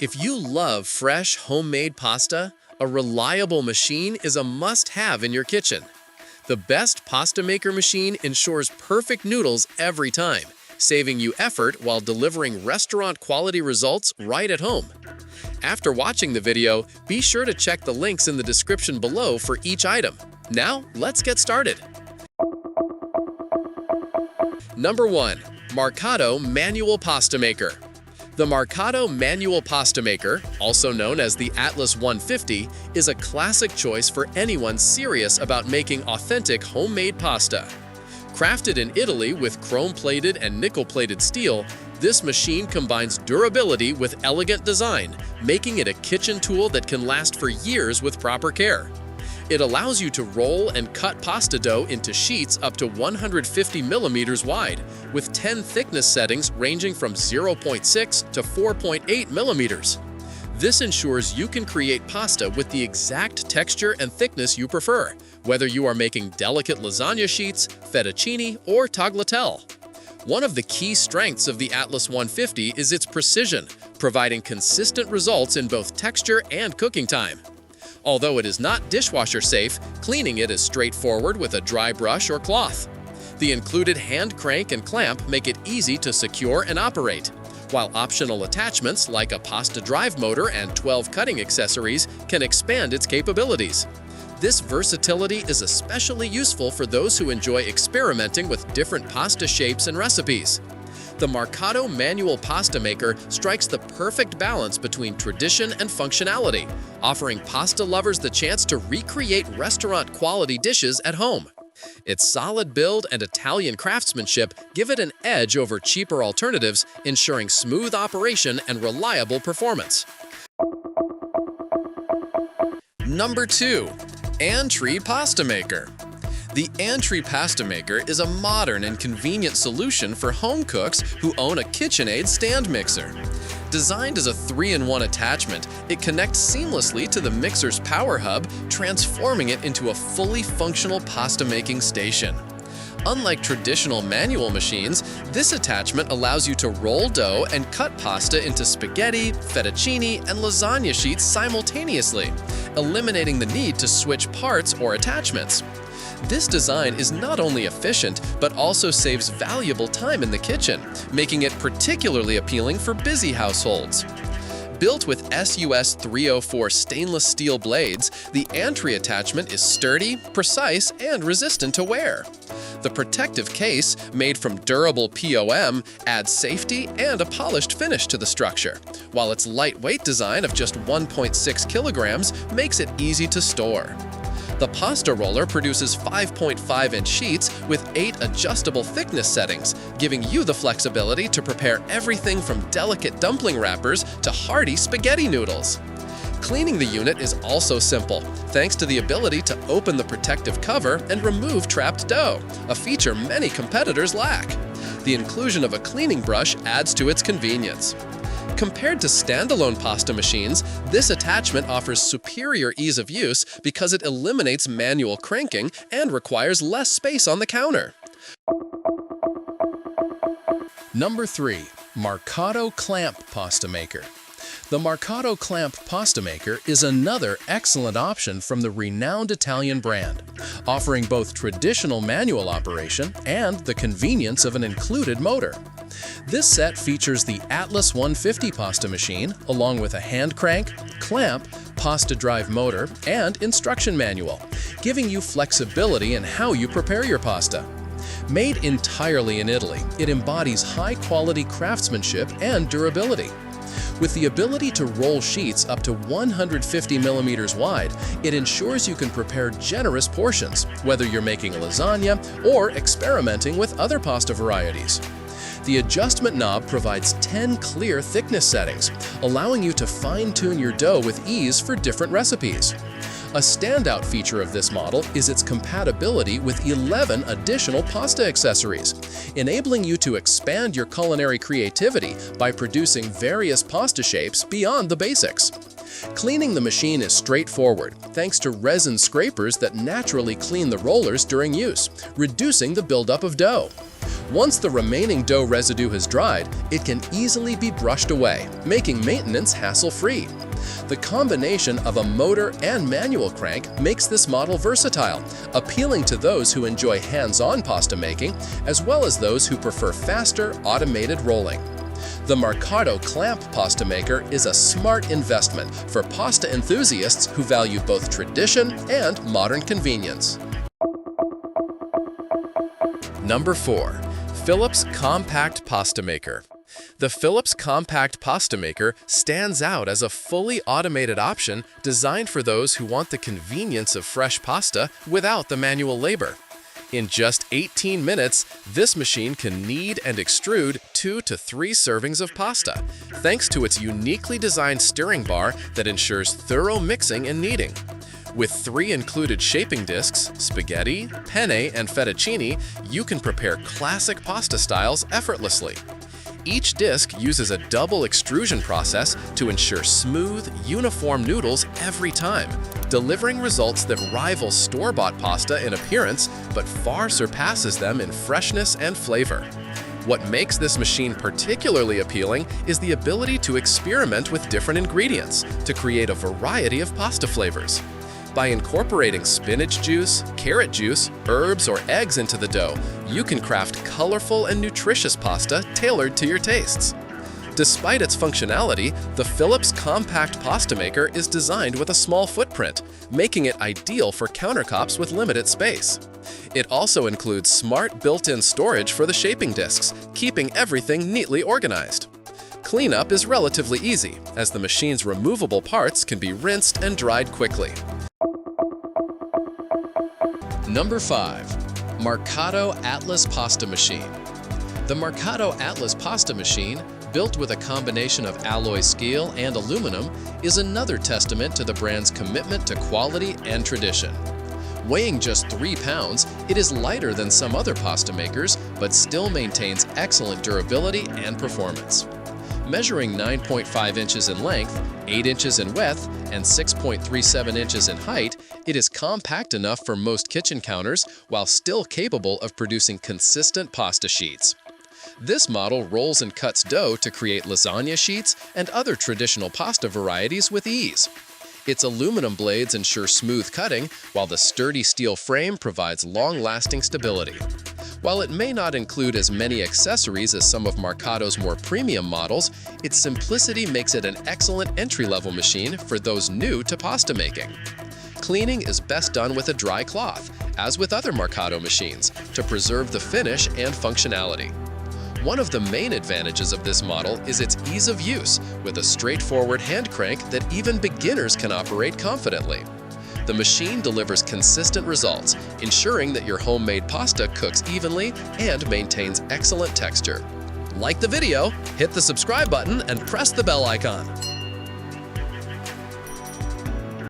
If you love fresh, homemade pasta, a reliable machine is a must-have in your kitchen. The best pasta maker machine ensures perfect noodles every time, saving you effort while delivering restaurant-quality results right at home. After watching the video, be sure to check the links in the description below for each item. Now, let's get started. Number 1. MARCATO Manual Pasta Maker. The MARCATO Manual Pasta Maker, also known as the Atlas 150, is a classic choice for anyone serious about making authentic homemade pasta. Crafted in Italy with chrome-plated and nickel-plated steel, this machine combines durability with elegant design, making it a kitchen tool that can last for years with proper care. It allows you to roll and cut pasta dough into sheets up to 150 millimeters wide, with 10 thickness settings ranging from 0.6 to 4.8 millimeters. This ensures you can create pasta with the exact texture and thickness you prefer, whether you are making delicate lasagna sheets, fettuccine, or tagliatelle. One of the key strengths of the Atlas 150 is its precision, providing consistent results in both texture and cooking time. Although it is not dishwasher safe, cleaning it is straightforward with a dry brush or cloth. The included hand crank and clamp make it easy to secure and operate, while optional attachments like a pasta drive motor and 12 cutting accessories can expand its capabilities. This versatility is especially useful for those who enjoy experimenting with different pasta shapes and recipes. The MARCATO Manual Pasta Maker strikes the perfect balance between tradition and functionality, offering pasta lovers the chance to recreate restaurant-quality dishes at home. Its solid build and Italian craftsmanship give it an edge over cheaper alternatives, ensuring smooth operation and reliable performance. Number 2. Antree Pasta Maker. The Antree Pasta Maker is a modern and convenient solution for home cooks who own a Kitchenaid stand mixer. Designed as a 3-in-1 attachment, it connects seamlessly to the mixer's power hub, transforming it into a fully functional pasta-making station. Unlike traditional manual machines, this attachment allows you to roll dough and cut pasta into spaghetti, fettuccine, and lasagna sheets simultaneously, eliminating the need to switch parts or attachments. This design is not only efficient, but also saves valuable time in the kitchen, making it particularly appealing for busy households. Built with SUS 304 stainless steel blades, the Antree attachment is sturdy, precise, and resistant to wear. The protective case, made from durable POM, adds safety and a polished finish to the structure, while its lightweight design of just 1.6 kilograms makes it easy to store. The pasta roller produces 5.5-inch sheets with 8 adjustable thickness settings, giving you the flexibility to prepare everything from delicate dumpling wrappers to hearty spaghetti noodles. Cleaning the unit is also simple, thanks to the ability to open the protective cover and remove trapped dough, a feature many competitors lack. The inclusion of a cleaning brush adds to its convenience. Compared to standalone pasta machines, this attachment offers superior ease of use because it eliminates manual cranking and requires less space on the counter. Number 3. MARCATO Clamp Pasta Maker. The MARCATO Clamp Pasta Maker is another excellent option from the renowned Italian brand, offering both traditional manual operation and the convenience of an included motor. This set features the Atlas 150 pasta machine, along with a hand crank, clamp, pasta drive motor, and instruction manual, giving you flexibility in how you prepare your pasta. Made entirely in Italy, it embodies high-quality craftsmanship and durability. With the ability to roll sheets up to 150 millimeters wide, it ensures you can prepare generous portions, whether you're making lasagna or experimenting with other pasta varieties. The adjustment knob provides 10 clear thickness settings, allowing you to fine-tune your dough with ease for different recipes. A standout feature of this model is its compatibility with 11 additional pasta accessories, enabling you to expand your culinary creativity by producing various pasta shapes beyond the basics. Cleaning the machine is straightforward, thanks to resin scrapers that naturally clean the rollers during use, reducing the buildup of dough. Once the remaining dough residue has dried, it can easily be brushed away, making maintenance hassle-free. The combination of a motor and manual crank makes this model versatile, appealing to those who enjoy hands-on pasta making, as well as those who prefer faster, automated rolling. The MARCATO clamp pasta maker is a smart investment for pasta enthusiasts who value both tradition and modern convenience. Number 4. Philips Compact Pasta Maker. The Philips Compact Pasta Maker stands out as a fully automated option designed for those who want the convenience of fresh pasta without the manual labor. In just 18 minutes, this machine can knead and extrude 2 to 3 servings of pasta, thanks to its uniquely designed stirring bar that ensures thorough mixing and kneading. With 3 included shaping discs, spaghetti, penne, and fettuccine, you can prepare classic pasta styles effortlessly. Each disc uses a double extrusion process to ensure smooth, uniform noodles every time, delivering results that rival store-bought pasta in appearance but far surpasses them in freshness and flavor. What makes this machine particularly appealing is the ability to experiment with different ingredients to create a variety of pasta flavors. By incorporating spinach juice, carrot juice, herbs, or eggs into the dough, you can craft colorful and nutritious pasta tailored to your tastes. Despite its functionality, the Philips Compact Pasta Maker is designed with a small footprint, making it ideal for countertops with limited space. It also includes smart built-in storage for the shaping discs, keeping everything neatly organized. Cleanup is relatively easy, as the machine's removable parts can be rinsed and dried quickly. Number 5. MARCATO Atlas Pasta Machine. The MARCATO Atlas Pasta Machine, built with a combination of alloy steel and aluminum, is another testament to the brand's commitment to quality and tradition. Weighing just 3 pounds, it is lighter than some other pasta makers, but still maintains excellent durability and performance. Measuring 9.5 inches in length, 8 inches in width, and 6.37 inches in height, it is compact enough for most kitchen counters while still capable of producing consistent pasta sheets. This model rolls and cuts dough to create lasagna sheets and other traditional pasta varieties with ease. Its aluminum blades ensure smooth cutting, while the sturdy steel frame provides long-lasting stability. While it may not include as many accessories as some of MARCATO's more premium models, its simplicity makes it an excellent entry-level machine for those new to pasta making. Cleaning is best done with a dry cloth, as with other MARCATO machines, to preserve the finish and functionality. One of the main advantages of this model is its ease of use, with a straightforward hand crank that even beginners can operate confidently. The machine delivers consistent results, ensuring that your homemade pasta cooks evenly and maintains excellent texture. Like the video, hit the subscribe button, and press the bell icon.